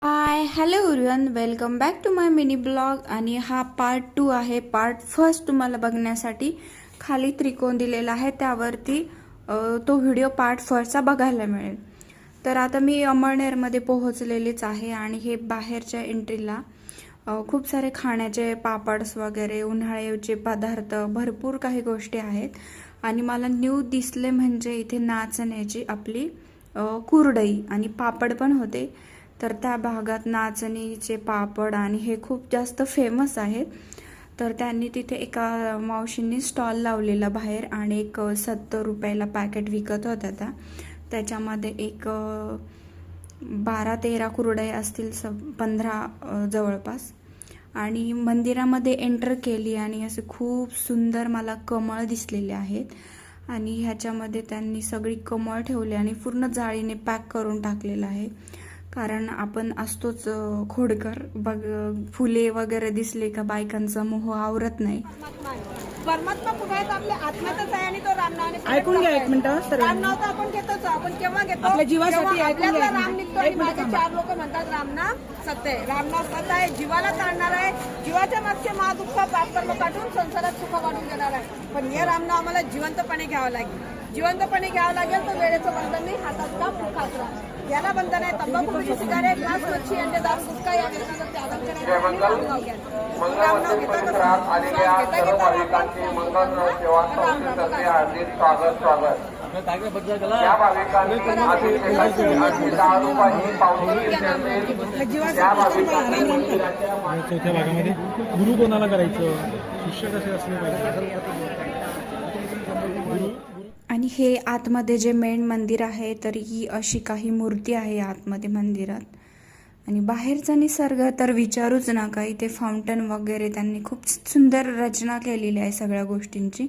High hello everyone, welcome back to my mini blog. आणि हा part 2 आहे. Part first तुम्हाला बघण्यासाठी खाली त्रिकोण दिलेला आहे, त्यावरती तो व्हिडिओ पार्ट फर्स्टचा बघायला मिळेल. तर आता मी अमळनेरमध्ये पोहोचलेलीच आहे आणि हे बाहेरच्या एंट्रीला खूप सारे खाण्याचे पापड्स वगैरे, उन्हाळ्याचे पदार्थ, भरपूर काही गोष्टी आहेत. आणि मला न्यू दिसले म्हणजे इथे नाचण्याची आपली कुरडई आणि पापड पण होते. तर त्या भागात नाचणीचे पापड आणि हे खूप जास्त फेमस आहेत. तर त्यांनी तिथे एका मावशींनी स्टॉल लावलेला बाहेर आणि एक 70 रुपयाला पॅकेट विकत होत्या त्याच्यामध्ये एक 12-13 कुरडया असतील, 15 जवळपास. आणि मंदिरामध्ये एंटर केली आणि असे खूप सुंदर मला कमळ दिसलेले आहेत. आणि ह्याच्यामध्ये त्यांनी सगळी कमळ ठेवली आणि पूर्ण जाळीने पॅक करून टाकलेलं आहे. कारण आपण असतोच खोडकर, बघ फुले वगैरे दिसले का बायकांचा मोह आवरत नाही. परमात्मा कुठे आहेत? आपल्या आत्म्यातच आहे आणि तो रामनावाने ऐकून घ्या एक मिनिट. राम नाव तर आपण घेतोच. आपण केव्हा घेतो? आपल्या जीवासाठी ऐकून घ्या. राम निघतो आणि माझे 4 लोक म्हणतात रामनाम सत्य आहे. रामनाम सत्य आहे, जीवाला तारणार आहे. जीवाच्या मागचे महादुःख पापकर्म काढून संसारात सुख वाढून देणार आहे. पण हे रामनाव आम्हाला जिवंतपणे घ्यावं लागेल. जिवंतपणे घ्यावं लागेल तर वेळेचं बंधन नाही, हातात का मुखात राहा. याला बंधन आहे. तंबाखू, बिडी, सिगारेट, मांस, मच्छी, अंडे, दारू, गुटखा या व्यसनाचा त्याग करायचा. रामनाव घ्या. रामनाव घेता कसं? चौथ्या भागामध्ये गुरु कोणाला करायचं, शिष्य कसे असले पाहिजे. आणि हे आतमध्ये जे मेन मंदिर आहे, तर ही अशी काही मूर्ती आहे आतमध्ये मंदिरात. आणि बाहेरचा निसर्ग तर विचारूच नका. इथे फाउंटन वगैरे त्यांनी खूप सुंदर रचना केलेली आहे सगळ्या गोष्टींची.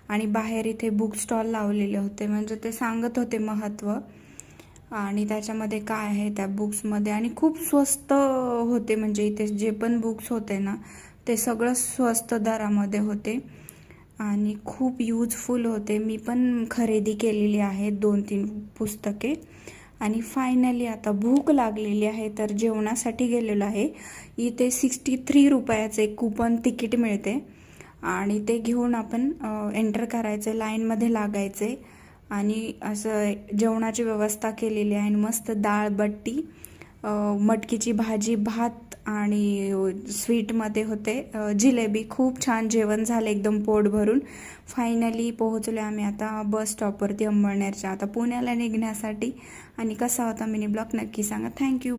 आणि बाहेर इथे बुक स्टॉल लावलेले होते, म्हणजे ते सांगत होते महत्त्व आणि त्याच्यामध्ये काय आहे त्या बुक्समध्ये. आणि खूप स्वस्त होते, म्हणजे इथे जे पण बुक्स होते ना ते सगळं स्वस्त दरामध्ये होते आणि खूप युजफुल होते. मी पण खरेदी केलेली आहे 2-3 पुस्तके. आणि फायनली आता भूक लागलेली आहे, तर जेवणासाठी गेलेलो आहे. इथे 63 रुपयाचे कूपन तिकीट मिळते आणि ते घेऊन आपण एंटर करायचं, लाईनमध्ये लागायचे. आणि असं जेवणाची व्यवस्था केलेली आहे. मस्त डाळ बट्टी, मटकीची भाजी, भात आणि स्वीटमध्ये होते जिलेबी. खूप छान जेवण झालं, एकदम पोट भरून. फायनली पोहोचलो आम्ही आता बस स्टॉपवरती अंमळनेरच्या, आता पुण्याला निघण्यासाठी. आणि कसा होता मिनी ब्लॉग नक्की सांगा. थँक्यू.